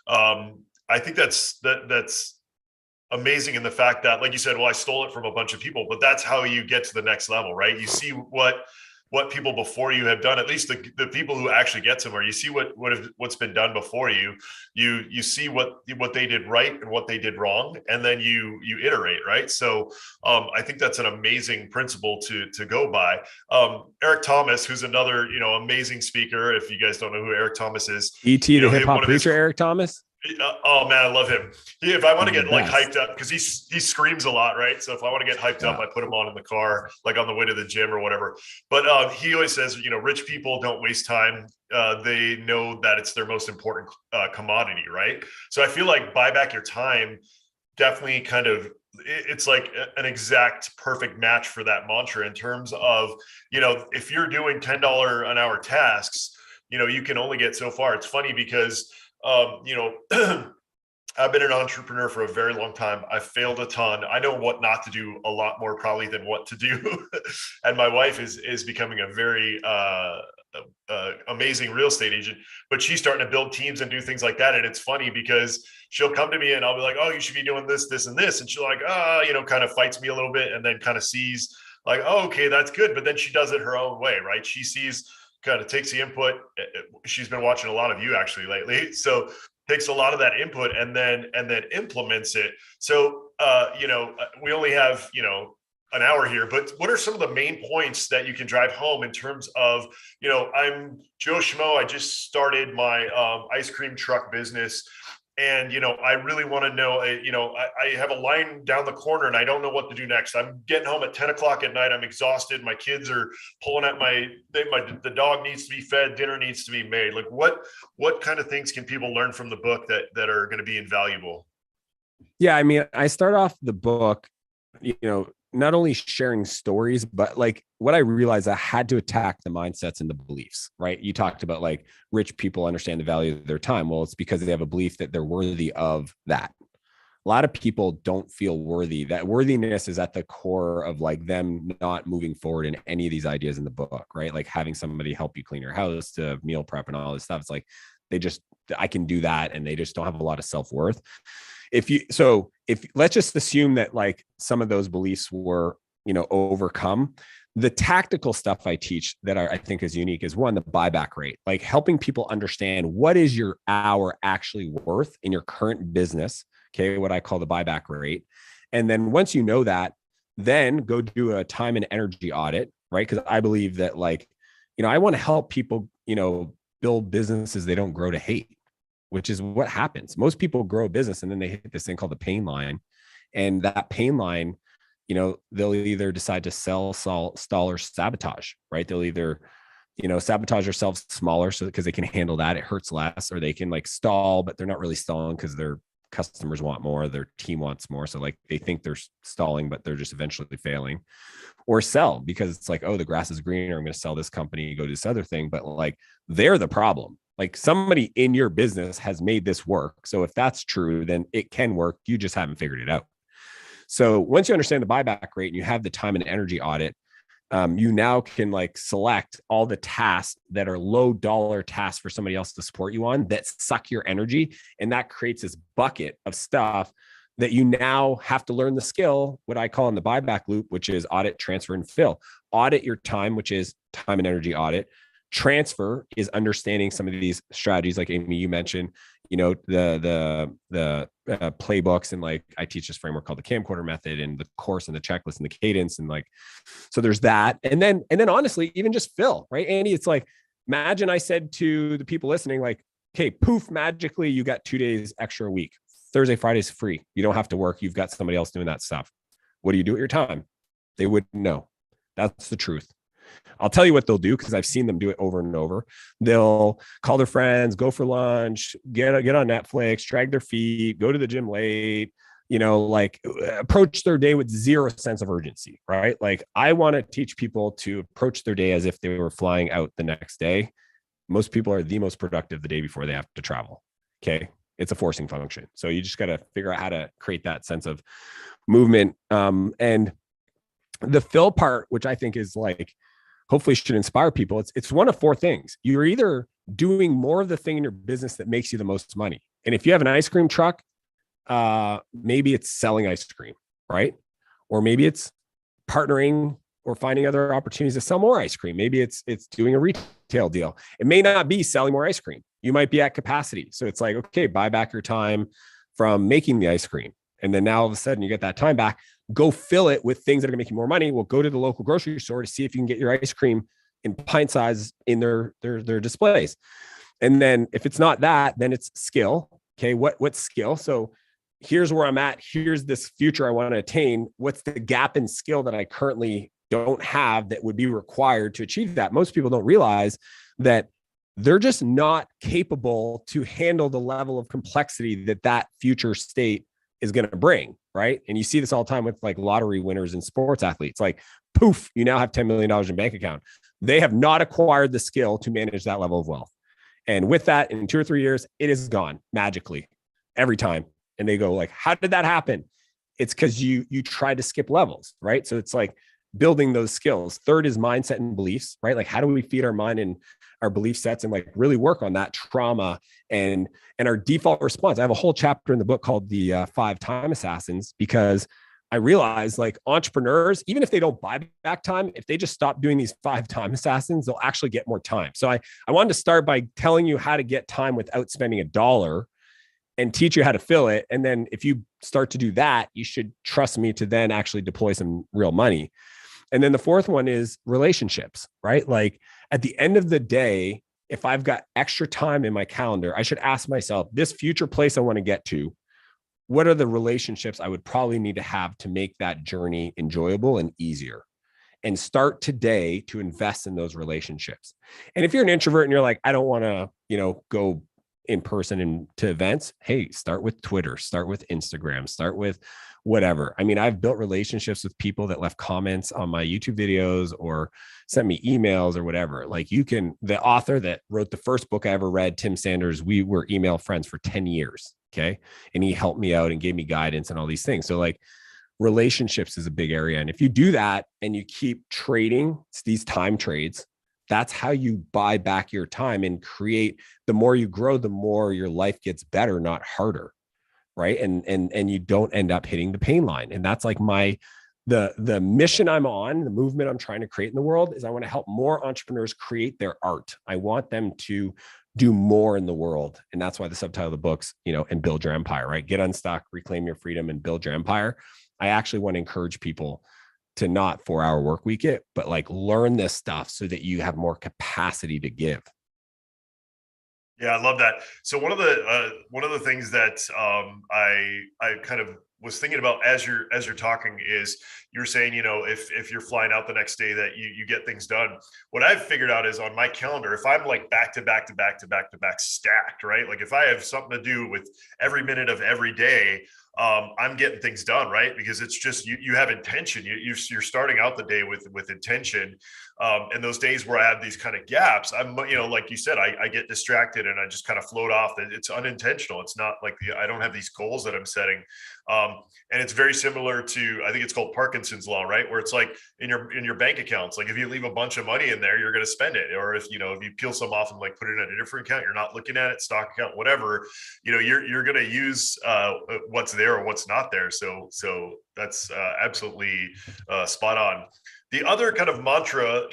I think that's amazing in the fact that, like you said, well, I stole it from a bunch of people, but that's how you get to the next level, right? You see what people before you have done, at least the people who actually get somewhere. You see what's been done before you. You see what they did right and what they did wrong, and then you iterate, right? So I think that's an amazing principle to go by. Eric Thomas, who's another amazing speaker. If you guys don't know who Eric Thomas is, E.T. the hip hop preacher, Eric Thomas. Oh man, I love him. If I want to get like hyped up, because he screams a lot, right? So if I want to get hyped up, I put him on in the car, like on the way to the gym or whatever. But he always says, rich people don't waste time. They know that it's their most important commodity, right? So I feel like buy back your time definitely kind of, it's like an exact perfect match for that mantra in terms of, if you're doing $10 an hour tasks, you can only get so far. It's funny because I've been an entrepreneur for a very long time. I've failed a ton. I know what not to do a lot more probably than what to do. And my wife is becoming a very amazing real estate agent, but she's starting to build teams and do things like that. And it's funny because she'll come to me and I'll be like, oh, you should be doing this, this, and this. And she'll like, kind of fights me a little bit and then kind of sees like, oh, okay, that's good. But then she does it her own way, right? She sees, kind of takes the input. She's been watching a lot of you actually lately. So takes a lot of that input and then implements it. So, we only have, an hour here, but what are some of the main points that you can drive home in terms of, I'm Joe Schmo. I just started my ice cream truck business. And, I really want to know, I have a line down the corner and I don't know what to do next. I'm getting home at 10 o'clock at night. I'm exhausted. My kids are pulling at the dog needs to be fed. Dinner needs to be made. Like what kind of things can people learn from the book that are going to be invaluable? Yeah. I mean, I start off the book, not only sharing stories, but like what I realized, I had to attack the mindsets and the beliefs, right? You talked about like rich people understand the value of their time. Well, it's because they have a belief that they're worthy of that. A lot of people don't feel worthy. That worthiness is at the core of like them not moving forward in any of these ideas in the book, right? Like having somebody help you clean your house to meal prep and all this stuff. It's like, I can do that. And they just don't have a lot of self-worth. If let's just assume that like some of those beliefs were, overcome, the tactical stuff I teach that I think is unique is one, the buyback rate, like helping people understand what is your hour actually worth in your current business. Okay. What I call the buyback rate. And then once you know that, then go do a time and energy audit, right? Because I believe that like, I want to help people, build businesses they don't grow to hate, which is what happens. Most people grow a business and then they hit this thing called the pain line. And that pain line, they'll either decide to sell, stall, or sabotage, right? They'll either, sabotage themselves smaller so because they can handle that, it hurts less, or they can like stall, but they're not really stalling because they're customers want more, their team wants more. So like they think they're stalling, but they're just eventually failing. Or sell because it's like, oh, the grass is greener. I'm going to sell this company, go do this other thing. But like they're the problem. Like somebody in your business has made this work. So if that's true, then it can work. You just haven't figured it out. So once you understand the buyback rate and you have the time and energy audit, you now can like select all the tasks that are low dollar tasks for somebody else to support you on that suck your energy. And that creates this bucket of stuff that you now have to learn the skill, what I call in the buyback loop, which is audit, transfer, and fill. Audit your time, which is time and energy audit. Transfer is understanding some of these strategies, like Amy, you mentioned, you know, the playbooks, and like I teach this framework called the camcorder method, and the course and the checklist and the cadence, and like, so there's that. And then honestly, even just fill, right, Andy? It's like, imagine I said to the people listening, like, okay, poof, magically you got 2 days extra a week. Thursday, Friday's free. You don't have to work. You've got somebody else doing that stuff. What do you do with your time? They wouldn't know. That's the truth. I'll tell you what they'll do, because I've seen them do it over and over. They'll call their friends, go for lunch, get on Netflix, drag their feet, go to the gym late, you know, like approach their day with zero sense of urgency, right? Like I want to teach people to approach their day as if they were flying out the next day. Most people are the most productive the day before they have to travel. Okay. It's a forcing function. So you just got to figure out how to create that sense of movement. And the fill part, which I think is like, hopefully should inspire people. It's one of 4 things. You're either doing more of the thing in your business that makes you the most money. And if you have an ice cream truck, maybe it's selling ice cream, right? Or maybe it's partnering or finding other opportunities to sell more ice cream. Maybe it's doing a retail deal. It may not be selling more ice cream. You might be at capacity. So it's like, okay, buy back your time from making the ice cream. And then now all of a sudden you get that time back, go fill it with things that are gonna make you more money. Well, go to the local grocery store to see if you can get your ice cream in pint size in their displays. And then if it's not that, then it's skill. Okay, what skill? So here's where I'm at. Here's this future I want to attain. What's the gap in skill that I currently don't have that would be required to achieve that? Most people don't realize that they're just not capable to handle the level of complexity that future state is going to bring, right? And you see this all the time with like lottery winners and sports athletes. Like, poof, you now have $10 million in bank account. They have not acquired the skill to manage that level of wealth. And with that, in 2 or 3 years, it is gone magically every time. And they go like, how did that happen? It's because you tried to skip levels, right? So it's like building those skills. Third is mindset and beliefs, right? Like, how do we feed our mind and our belief sets and like really work on that trauma and our default response? I have a whole chapter in the book called the 5 Time Assassins, because I realized like entrepreneurs, even if they don't buy back time, if they just stop doing these 5 time assassins, they'll actually get more time. So I wanted to start by telling you how to get time without spending $1 and teach you how to fill it. And then if you start to do that, you should trust me to then actually deploy some real money. And then the 4th one is relationships, right? Like at the end of the day, if I've got extra time in my calendar, I should ask myself, this future place I want to get to, what are the relationships I would probably need to have to make that journey enjoyable and easier? And start today to invest in those relationships. And if you're an introvert and you're like, I don't want to, go in person and to events, hey, start with Twitter, start with Instagram, start with whatever. I mean, I've built relationships with people that left comments on my YouTube videos or sent me emails or whatever. Like the author that wrote the first book I ever read, Tim Sanders, we were email friends for 10 years. Okay. And he helped me out and gave me guidance and all these things. So like relationships is a big area. And if you do that and you keep trading these time trades, that's how you buy back your time and create. The more you grow, the more your life gets better, not harder. Right. And you don't end up hitting the pain line. And that's like the mission I'm on, the movement I'm trying to create in the world is I want to help more entrepreneurs create their art. I want them to do more in the world. And that's why the subtitle of the book's, and build your empire, right? Get unstuck, reclaim your freedom, and build your empire. I actually want to encourage people to not 4-hour work week it, but like learn this stuff so that you have more capacity to give. Yeah, I love that. So one of the things that I kind of was thinking about as you're talking is you're saying, if you're flying out the next day that you get things done. What I've figured out is on my calendar, if I'm like back to back to back to back to back stacked, right? Like if I have something to do with every minute of every day, I'm getting things done, right? Because it's just you have intention. You're starting out the day with intention. And those days where I have these kind of gaps, I'm, like you said, I get distracted and I just kind of float off. It's unintentional. It's not like I don't have these goals that I'm setting. And it's very similar to, I think it's called Parkinson's law, right? Where it's like in your bank accounts, like if you leave a bunch of money in there, you're going to spend it. Or if you peel some off and like put it in a different account, you're not looking at it, stock account, whatever, you're going to use what's there or what's not there. So that's absolutely spot on. The other kind of mantra,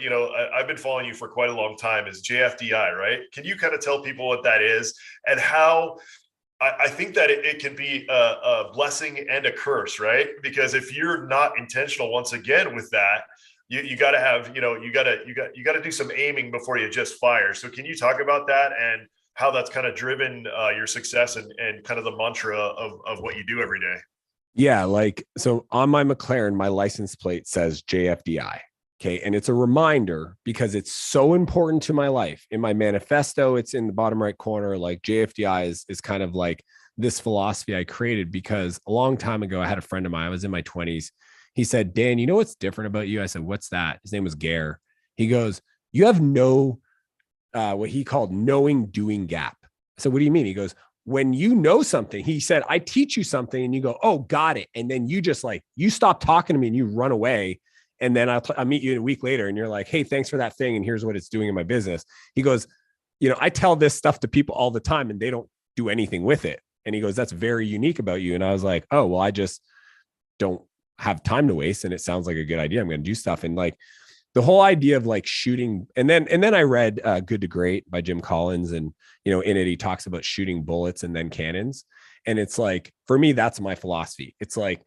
I've been following you for quite a long time, is JFDI, right? Can you kind of tell people what that is and how I think that it can be a blessing and a curse, right? Because if you're not intentional, once again, with that, you got to have, you got to do some aiming before you just fire. So can you talk about that and how that's kind of driven your success and kind of the mantra of what you do every day? Yeah. Like, so on my McLaren, my license plate says JFDI. Okay. And it's a reminder because it's so important to my life. In my manifesto, it's in the bottom right corner. Like JFDI is kind of like this philosophy I created because a long time ago, I had a friend of mine, I was in my 20s. He said, Dan, you know what's different about you? I said, what's that? His name was Gare. He goes, you have no, what he called knowing doing gap. I said, what do you mean? He goes, when you know something, he said, I teach you something and you go, oh, got it. And then you just like, you stop talking to me and you run away. And then I'll meet you a week later and you're like, hey, thanks for that thing. And here's what it's doing in my business. He goes, I tell this stuff to people all the time and they don't do anything with it. And he goes, that's very unique about you. And I was like, oh, well, I just don't have time to waste. And it sounds like a good idea. I'm going to do stuff. And like the whole idea of like shooting. And then I read Good to Great by Jim Collins. And, in it, he talks about shooting bullets and then cannons. And it's like, for me, that's my philosophy. It's like,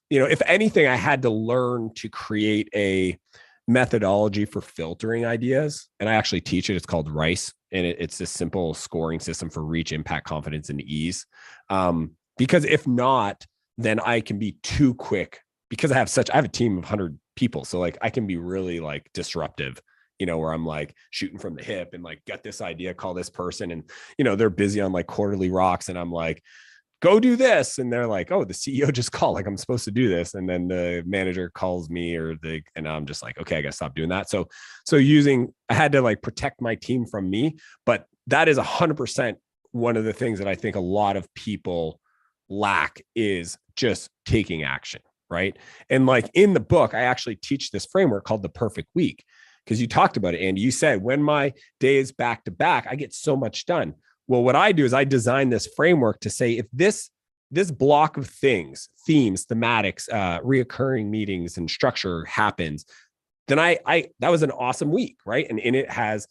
if anything, I had to learn to create a methodology for filtering ideas. And I actually teach it. It's called RICE. And it's a simple scoring system for reach, impact, confidence, and ease. Because if not, then I can be too quick because I have a team of 100 people. So like, I can be really like disruptive, where I'm like shooting from the hip and like, got this idea, call this person. And, they're busy on like quarterly rocks. And I'm like, go do this. And they're like, oh, the CEO just called, like I'm supposed to do this. And then the manager calls me and I'm just like, okay, I gotta stop doing that. So I had to like protect my team from me, but that is 100% one of the things that I think a lot of people lack is just taking action. Right. And like in the book, I actually teach this framework called the perfect week. Because you talked about it, Andy. You said when my day is back to back, I get so much done. Well, what I do is I design this framework to say if this block of things, themes, thematics, reoccurring meetings and structure happens, then that was an awesome week, right? And in it has,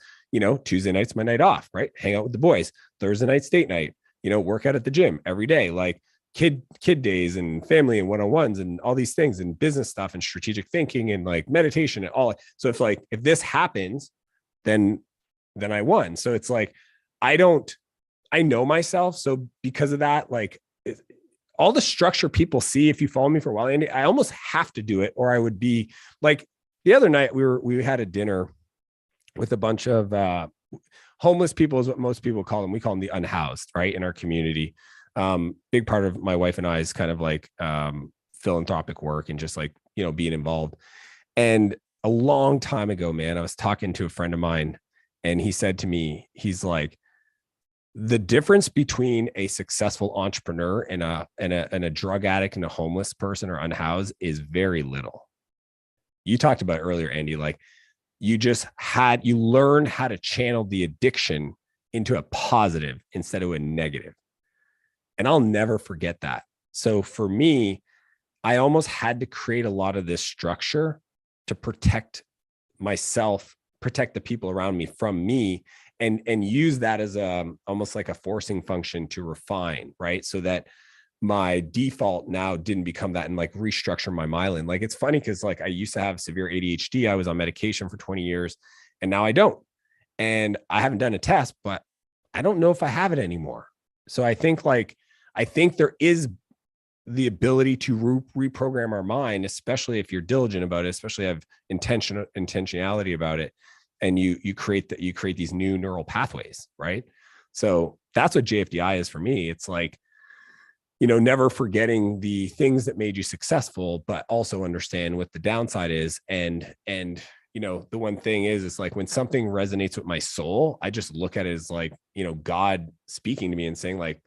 Tuesday night's my night off, right? Hang out with the boys. Thursday night's date night, work out at the gym every day, like kid days and family and one-on-ones and all these things and business stuff and strategic thinking and like meditation and all. So if this happens, then I won. So it's like, I know myself. So because of that, like all the structure people see, if you follow me for a while, Andy, I almost have to do it or I would be like the other night we had a dinner with a bunch of homeless people is what most people call them. We call them the unhoused, right? In our community. Big part of my wife and I is kind of like philanthropic work and just like, being involved. And a long time ago, man, I was talking to a friend of mine and he said to me, he's like, the difference between a successful entrepreneur and a drug addict and a homeless person or unhoused is very little. You talked about earlier, Andy, like you learn how to channel the addiction into a positive instead of a negative. And I'll never forget that. So for me, I almost had to create a lot of this structure to protect myself, protect the people around me from me, and use that as almost like a forcing function to refine, right? So that my default now didn't become that and like restructure my myelin. Like it's funny because like I used to have severe ADHD. I was on medication for 20 years and now I don't. And I haven't done a test, but I don't know if I have it anymore. So I think there is the ability to reprogram our mind, especially if you're diligent about it, especially have intentionality about it, and you create these new neural pathways, right? So that's what JFDI is for me. It's like, never forgetting the things that made you successful, but also understand what the downside is. And the one thing is, it's like when something resonates with my soul, I just look at it as like, God speaking to me and saying like,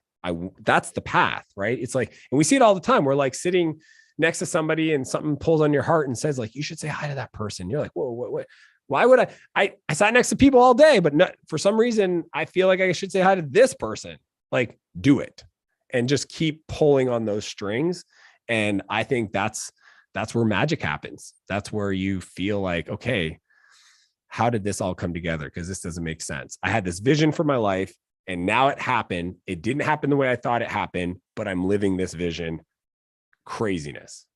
that's the path, right? It's like, and we see it all the time. We're like sitting next to somebody and something pulls on your heart and says like, you should say hi to that person. You're like, whoa, what? Why would I sat next to people all day, but not, for some reason, I feel like I should say hi to this person. Like, do it and just keep pulling on those strings. And I think that's where magic happens. That's where you feel like, okay, how did this all come together? Because this doesn't make sense. I had this vision for my life and now it happened. It didn't happen the way I thought it happened, but I'm living this vision. Craziness.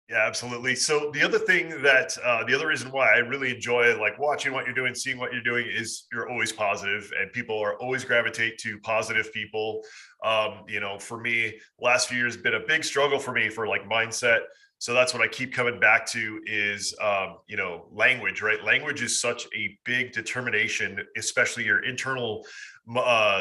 Yeah, absolutely. So the other thing that the other reason why I really enjoy like watching what you're doing, seeing what you're doing is you're always positive, and people are always gravitate to positive people. For me, last few years been a big struggle for me for like mindset. So that's what I keep coming back to is, language, right? Language is such a big determination, especially your internal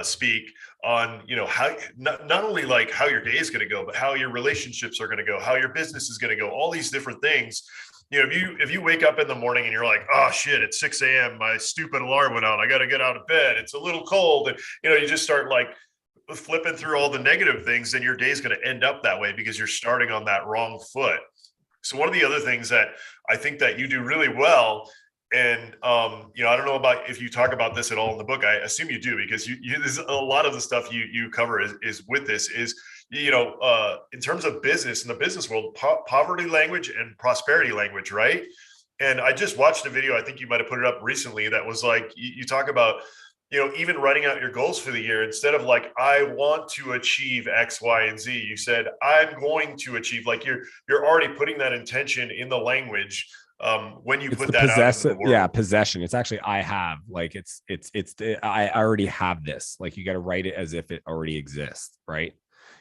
speak on, how not only like how your day is going to go, but how your relationships are going to go, how your business is going to go, all these different things. If you wake up in the morning and you're like, oh shit, it's 6 a.m. My stupid alarm went on. I got to get out of bed. It's a little cold. And, you just start like flipping through all the negative things, then your day is going to end up that way because you're starting on that wrong foot. So one of the other things that I think that you do really well, and I don't know about if you talk about this at all in the book. I assume you do, because you there's a lot of the stuff you cover is with this is, in terms of business, in the business world, poverty language and prosperity language, right? And I just watched a video, I think you might have put it up recently, that was like, you talk about, even writing out your goals for the year, instead of like, I want to achieve X, Y, and Z, you said, I'm going to achieve, like you're already putting that intention in the language. When you put that out into the world. Yeah, possession. It's actually, I have, like, I already have this. Like, you got to write it as if it already exists, right?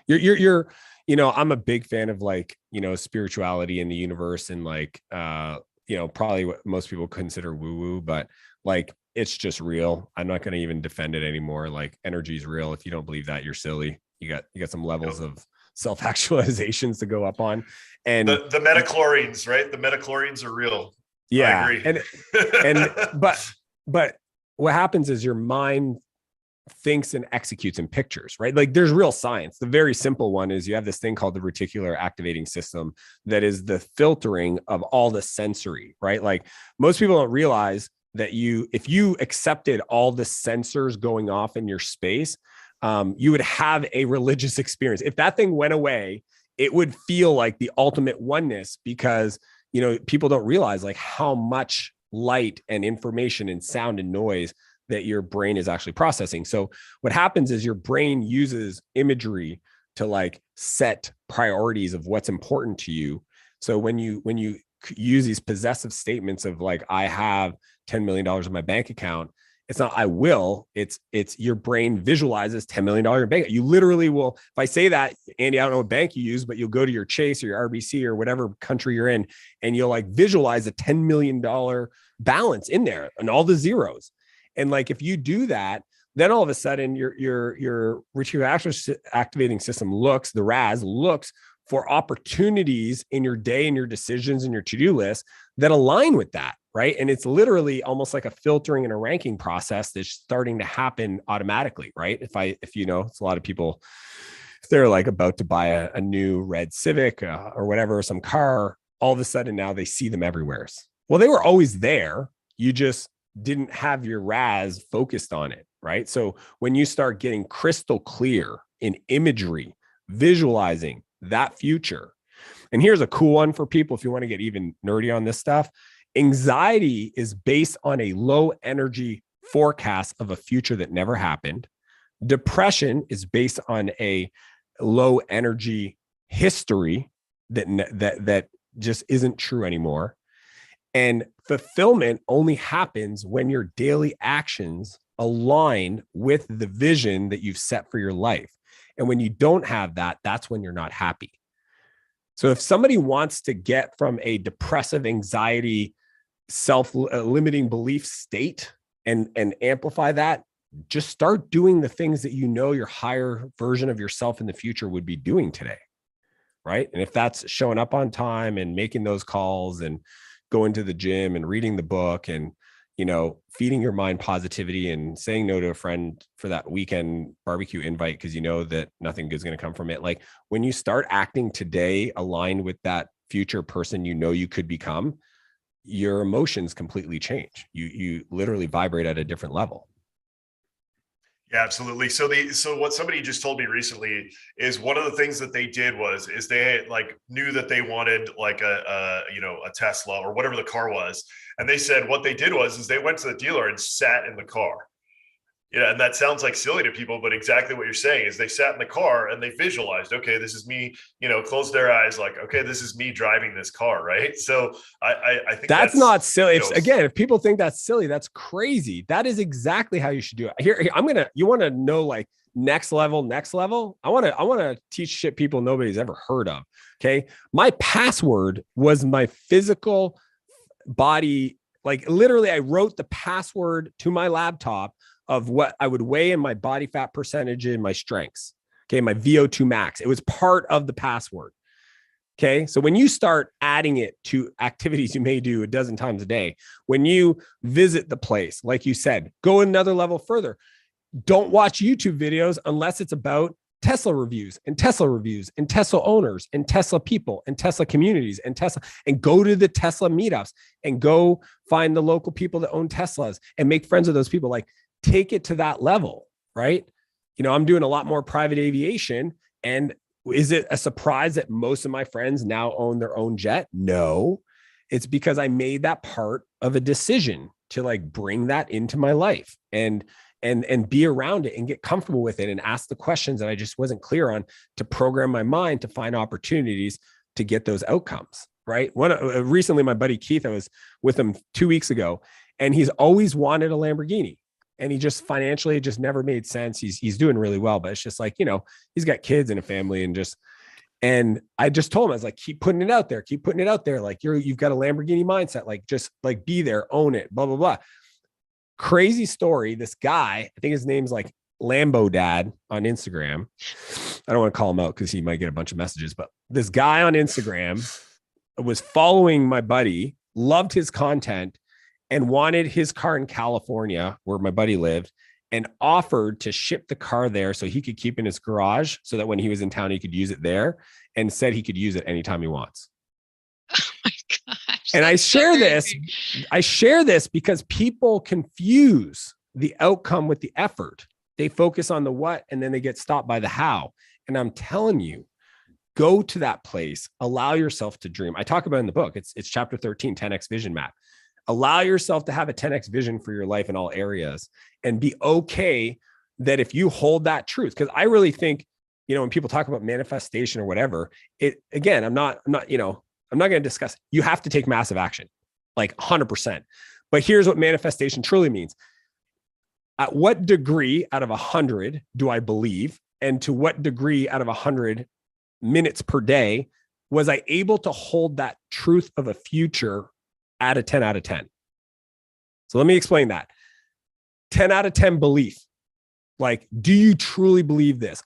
You're I'm a big fan of like, spirituality in the universe and like, probably what most people consider woo-woo, but like, it's just real. I'm not going to even defend it anymore. Like, energy is real. If you don't believe that, you're silly. You got some levels of self-actualizations to go up on. And the metachlorines, right? The metachlorines are real. Yeah. I agree. But what happens is your mind thinks and executes in pictures, right? Like, there's real science. The very simple one is you have this thing called the reticular activating system that is the filtering of all the sensory, right? Like, most people don't realize that if you accepted all the sensors going off in your space, you would have a religious experience. If that thing went away, it would feel like the ultimate oneness, because, people don't realize like how much light and information and sound and noise that your brain is actually processing. So what happens is your brain uses imagery to like set priorities of what's important to you. So when you use these possessive statements of like, I have $10 million in my bank account, it's not, I will, it's your brain visualizes $10 million in bank. You literally will, if I say that, Andy, I don't know what bank you use, but you'll go to your Chase or your RBC or whatever country you're in, and you'll like visualize a $10 million balance in there and all the zeros. And like, if you do that, then all of a sudden your reticular activating system looks, the RAS looks for opportunities in your day and your decisions and your to-do list that align with that, right? And it's literally almost like a filtering and a ranking process that's starting to happen automatically, right? If it's a lot of people, if they're like about to buy a new red Civic or whatever, some car, all of a sudden now they see them everywhere. Well, they were always there. You just didn't have your RAS focused on it, right? So when you start getting crystal clear in imagery, visualizing that future. And here's a cool one for people if you want to get even nerdy on this stuff. Anxiety is based on a low energy forecast of a future that never happened. Depression is based on a low energy history that just isn't true anymore. And fulfillment only happens when your daily actions align with the vision that you've set for your life. And when you don't have that, that's when you're not happy. So if somebody wants to get from a depressive anxiety, self-limiting belief state and amplify that, just start doing the things that you know your higher version of yourself in the future would be doing today. Right. And if that's showing up on time and making those calls and going to the gym and reading the book and, feeding your mind positivity and saying no to a friend for that weekend barbecue invite, because you know that nothing good is going to come from it. Like when you start acting today aligned with that future person you could become, your emotions completely change. You literally vibrate at a different level. Yeah, absolutely. So what somebody just told me recently is one of the things that they did is they like knew that they wanted like a Tesla or whatever the car was. And they said what they did is they went to the dealer and sat in the car. Yeah, and that sounds like silly to people, but exactly what you're saying is they sat in the car and they visualized, okay, this is me, closed their eyes like, okay, this is me driving this car, right? So I think that's not silly. If people think that's silly, that's crazy. That is exactly how you should do it. Here, you want to know like next level. I want to teach shit people nobody's ever heard of. Okay. My password was my physical body. Like literally I wrote the password to my laptop of what I would weigh in my body fat percentage and my strengths. Okay. My VO2 max. It was part of the password. Okay. So when you start adding it to activities you may do a dozen times a day, when you visit the place, like you said, go another level further. Don't watch YouTube videos unless it's about Tesla reviews and Tesla owners and Tesla people and Tesla communities and go to the Tesla meetups and go find the local people that own Teslas and make friends with those people. Like, take it to that level, right? I'm doing a lot more private aviation. And is it a surprise that most of my friends now own their own jet? No, it's because I made that part of a decision to like bring that into my life and be around it and get comfortable with it and ask the questions that I just wasn't clear on to program my mind to find opportunities to get those outcomes, right? Recently, my buddy Keith, I was with him 2 weeks ago, and he's always wanted a Lamborghini. And he just financially, it just never made sense. He's doing really well, but it's just like, he's got kids and a family and I just told him, I was like, keep putting it out there. Like you've got a Lamborghini mindset, like just like be there, own it, blah, blah, blah. Crazy story. This guy, I think his name's like Lambo Dad on Instagram. I don't want to call him out because he might get a bunch of messages, but this guy on Instagram was following my buddy, loved his content, and wanted his car in California where my buddy lived and offered to ship the car there so he could keep in his garage so that when he was in town, he could use it there, and said he could use it anytime he wants. Oh my gosh. And I share this because people confuse the outcome with the effort. They focus on the what, and then they get stopped by the how. And I'm telling you, go to that place, allow yourself to dream. I talk about it in the book. It's chapter 13, 10X vision map. Allow yourself to have a 10X vision for your life in all areas and be okay that if you hold that truth, because I really think, when people talk about manifestation or whatever, I'm not going to discuss, you have to take massive action, like 100%. But here's what manifestation truly means. At what degree out of 100 do I believe? And to what degree out of 100 minutes per day was I able to hold that truth of a future at a 10 out of 10. So let me explain that. 10 out of 10 belief. Like, do you truly believe this?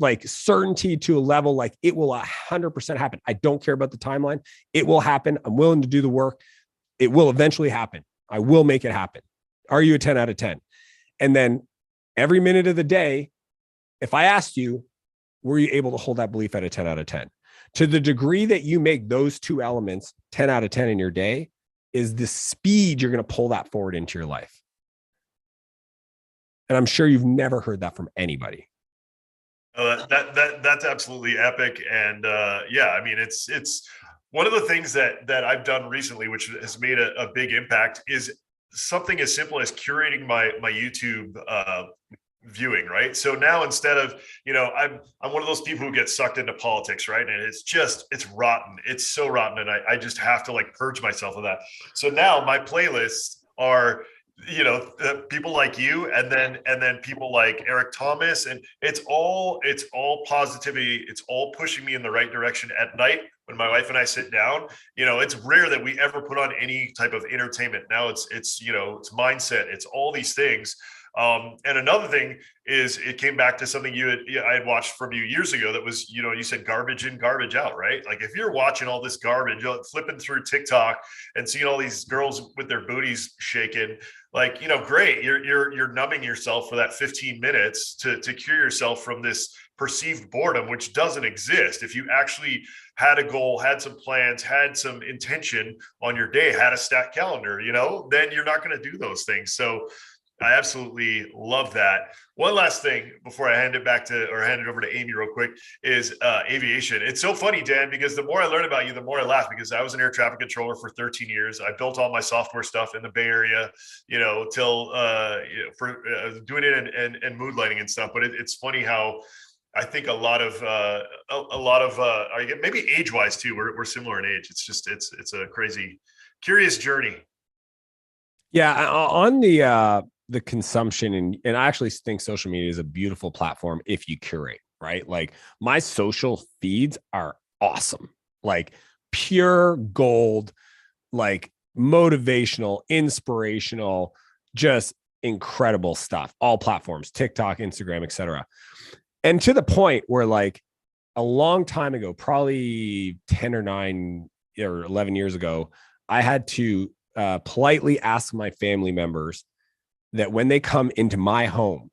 Like certainty to a level, like it will 100% happen. I don't care about the timeline. It will happen. I'm willing to do the work. It will eventually happen. I will make it happen. Are you a 10 out of 10? And then every minute of the day, if I asked you, were you able to hold that belief at a 10 out of 10? To the degree that you make those two elements 10 out of 10 in your day is the speed you're going to pull that forward into your life. And I'm sure you've never heard that from anybody. That's absolutely epic. And I mean, it's one of the things that I've done recently, which has made a big impact, is something as simple as curating my YouTube viewing, right? So now instead of, I'm one of those people who gets sucked into politics, right? And it's rotten. It's so rotten. And I just have to like purge myself of that. So now my playlists are people like you, and then people like Eric Thomas, and it's all positivity. It's all pushing me in the right direction at night when my wife and I sit down. It's rare that we ever put on any type of entertainment. Now it's mindset. It's all these things. And another thing is, it came back to something I had watched from you years ago. That was, you said garbage in, garbage out, right? Like, if you're watching all this garbage, flipping through TikTok and seeing all these girls with their booties shaking, like, great. You're numbing yourself for that 15 minutes to cure yourself from this perceived boredom, which doesn't exist. If you actually had a goal, had some plans, had some intention on your day, had a stacked calendar, then you're not going to do those things. So I absolutely love that. One last thing before I hand it over to Amy real quick is aviation. It's so funny, Dan, because the more I learn about you, the more I laugh, because I was an air traffic controller for 13 years. I built all my software stuff in the Bay Area, till for doing it and mood lighting and stuff. But it's funny how I think a lot of maybe age-wise too, we're similar in age. It's a crazy, curious journey. Yeah, on the consumption, and I actually think social media is a beautiful platform if you curate, right? Like, my social feeds are awesome, like pure gold, like motivational, inspirational, just incredible stuff. All platforms, TikTok, Instagram, etc. And to the point where, like, a long time ago, probably 10 or 9 or 11 years ago, I had to politely ask my family members that when they come into my home,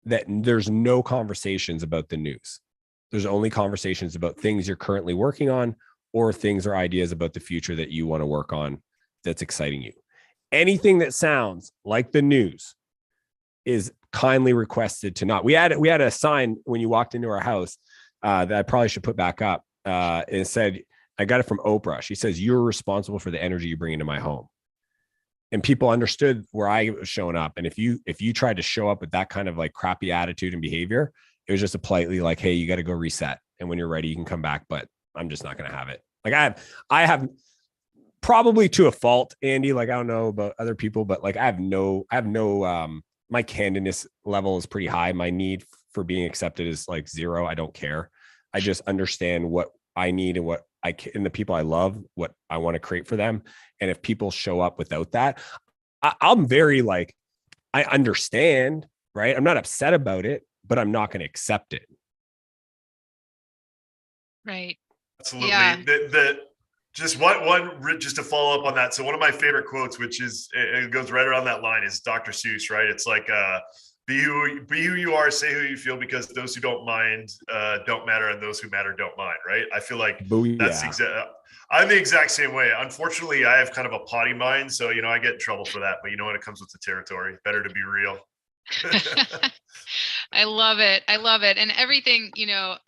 that there's no conversations about the news. There's only conversations about things you're currently working on, or things or ideas about the future that you want to work on that's exciting you. Anything that sounds like the news is kindly requested to not. We had a sign when you walked into our house that I probably should put back up. It said, I got it from Oprah. She says, "You're responsible for the energy you bring into my home." And people understood where I was showing up. And if you tried to show up with that kind of like crappy attitude and behavior, it was just a politely like, "Hey, you got to go reset. And when you're ready, you can come back, but I'm just not going to have it." Like, I have probably to a fault, Andy, like, I don't know about other people, but like, I have no, my candidness level is pretty high. My need for being accepted is like 0. I don't care. I just understand what I need and and the people I love, what I want to create for them. And if people show up without that, I'm very like, I understand, right? I'm not upset about it, but I'm not going to accept it. Right. Absolutely. Yeah. Just to follow up on that. So one of my favorite quotes, which is, it goes right around that line, is Dr. Seuss, right? It's like, be who you are, say who you feel, because those who don't mind don't matter, and those who matter don't mind, right? I feel like I'm the exact same way. Unfortunately, I have kind of a potty mind, so I get in trouble for that. But when it comes with the territory, better to be real. I love it. I love it. And everything,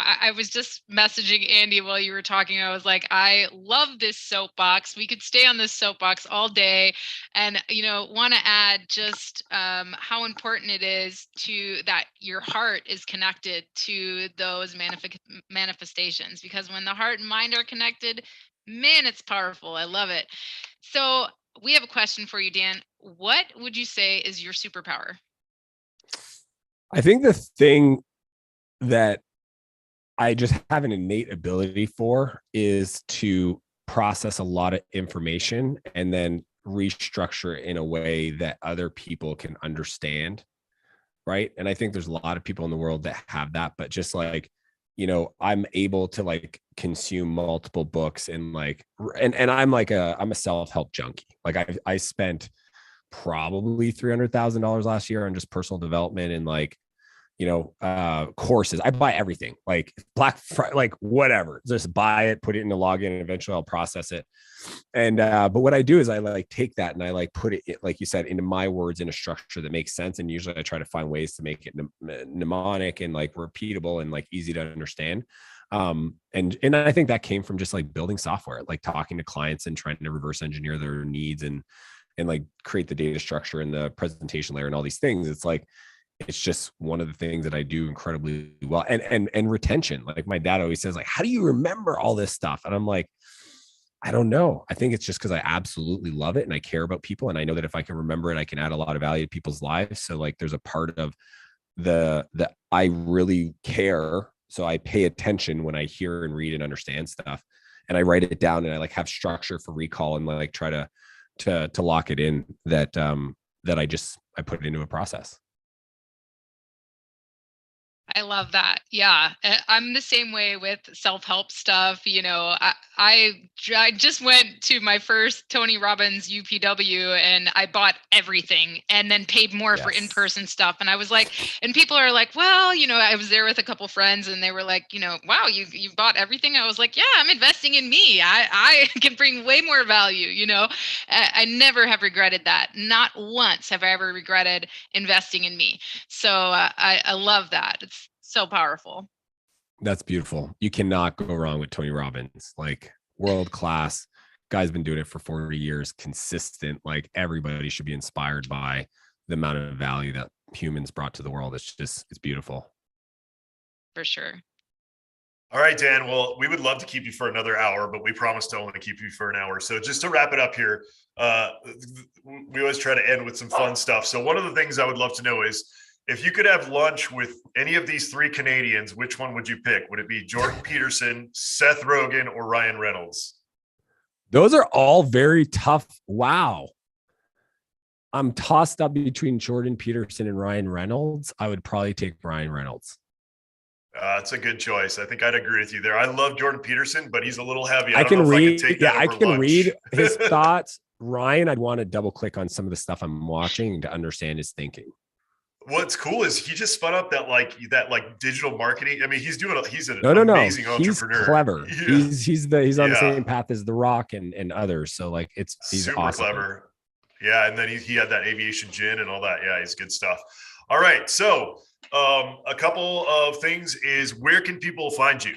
I was just messaging Andy while you were talking. I was like, I love this soapbox. We could stay on this soapbox all day. And, want to add just how important it is that your heart is connected to those manifestations, because when the heart and mind are connected, man, it's powerful. I love it. So we have a question for you, Dan. What would you say is your superpower? I think the thing that I just have an innate ability for is to process a lot of information and then restructure it in a way that other people can understand. Right. And I think there's a lot of people in the world that have that, but just like, I'm able to like consume multiple books and like, and I'm like I'm a self-help junkie. Like I spent probably $300,000 last year on just personal development and like, courses. I buy everything, like Black Friday, like whatever, just buy it, put it in the login, and eventually I'll process it. And, but what I do is I like take that and I like put it, like you said, into my words in a structure that makes sense. And usually I try to find ways to make it mnemonic and like repeatable and like easy to understand. And I think that came from just like building software, like talking to clients and trying to reverse engineer their needs and like create the data structure and the presentation layer and all these things. It's like, it's just one of the things that I do incredibly well. And retention. Like my dad always says, like, how do you remember all this stuff? And I'm like, I don't know. I think it's just because I absolutely love it and I care about people. And I know that if I can remember it, I can add a lot of value to people's lives. So like there's a part of the I really care. So I pay attention when I hear and read and understand stuff. And I write it down and I like have structure for recall and like try to lock it in that that I put it into a process. I love that. Yeah. I'm the same way with self-help stuff. You know, I just went to my first Tony Robbins UPW and I bought everything and then paid more for in-person stuff. And I was like, and people are like, well, you know, I was there with a couple friends and they were like, you know, wow, you bought everything. I was like, yeah, I'm investing in me. I can bring way more value, you know. I never have regretted that. Not once have I ever regretted investing in me. So I love that. It's so powerful. That's beautiful. You cannot go wrong with Tony Robbins. Like world class guy's been doing it for 40 years, consistent. Like everybody should be inspired by the amount of value that humans brought to the world. It's beautiful. For sure. All right, Dan. Well, we would love to keep you for another hour, but we promised to only keep you for an hour. So just to wrap it up here, we always try to end with some fun stuff. So one of the things I would love to know is, if you could have lunch with any of these three Canadians, which one would you pick? Would it be Jordan Peterson, Seth Rogen, or Ryan Reynolds? Those are all very tough. Wow. I'm tossed up between Jordan Peterson and Ryan Reynolds. I would probably take Ryan Reynolds. It's a good choice. I think I'd agree with you there. I love Jordan Peterson, but he's a little heavy. I can read lunch. His thoughts. Ryan, I'd want to double click on some of the stuff I'm watching to understand his thinking. What's cool is he just spun up that digital marketing. I mean, he's an amazing entrepreneur. He's clever. Yeah. He's on the same path as The Rock and others. So like he's super awesome. Clever. Yeah. And then he had that aviation gin and all that. Yeah. He's good stuff. All right. So a couple of things is, where can people find you?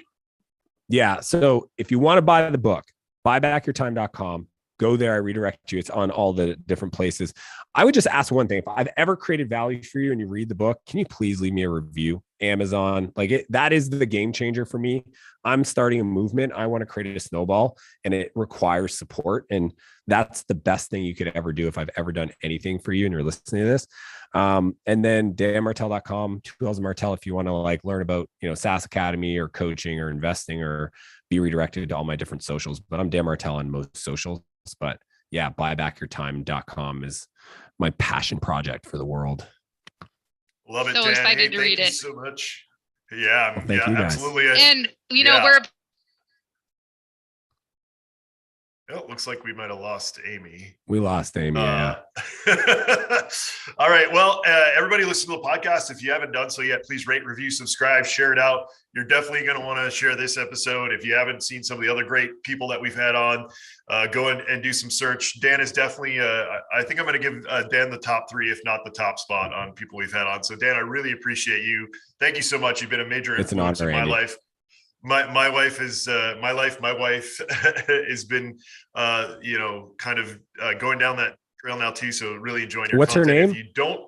Yeah. So if you want to buy the book, buybackyourtime.com. Go there. I redirect you. It's on all the different places. I would just ask one thing. If I've ever created value for you and you read the book, can you please leave me a review? Amazon, that is the game changer for me. I'm starting a movement. I want to create a snowball and it requires support. And that's the best thing you could ever do if I've ever done anything for you and you're listening to this. And then danmartell.com, 2L's Martell, if you want to learn about, SaaS Academy or coaching or investing or be redirected to all my different socials. But I'm Dan Martell on most socials. But yeah, buybackyourtime.com is my passion project for the world. Love it. So Dan. excited to read it. Thank you so much. Yeah, well, thank you guys. Absolutely. And we're. Oh, it looks like we might have lost Amy. We lost Amy. Yeah. All right. Well, everybody listen to the podcast. If you haven't done so yet, please rate, review, subscribe, share it out. You're definitely going to want to share this episode. If you haven't seen some of the other great people that we've had on, go and do some search. Dan is definitely, I think I'm going to give Dan the top 3, if not the top spot on people we've had on. So Dan, I really appreciate you. Thank you so much. You've been a major influence in my life. My wife has been kind of going down that trail now too. So really enjoying your What's content. her name? If you don't,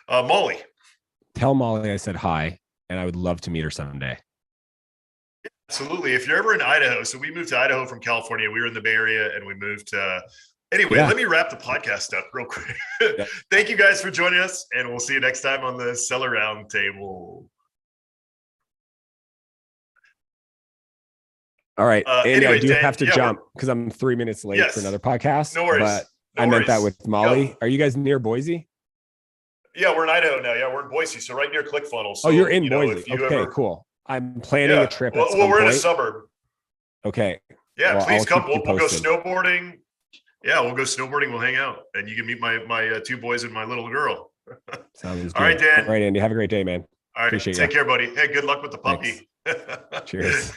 Molly. Tell Molly I said hi, and I would love to meet her someday. Absolutely. If you're ever in Idaho, so we moved to Idaho from California. We were in the Bay Area, and we moved. Anyway, Let me wrap the podcast up real quick. Thank you guys for joining us, and we'll see you next time on the Seller Roundtable. All right. Andy, anyway, I do Dan, have to jump because I'm 3 minutes late for another podcast. No worries. But I meant that with Molly. Are you guys near Boise? Yeah, we're in Idaho now. Yeah, we're in Boise. So right near ClickFunnels. So, you're in Boise. Okay, cool. I'm planning a trip. Well, we're in a suburb. Okay. Yeah, please come. We'll go snowboarding. Yeah, we'll go snowboarding. We'll hang out. And you can meet my 2 boys and my little girl. Sounds good. All right, Dan. All right, Andy. Have a great day, man. All right. Take care, buddy. Hey, good luck with the puppy. Cheers.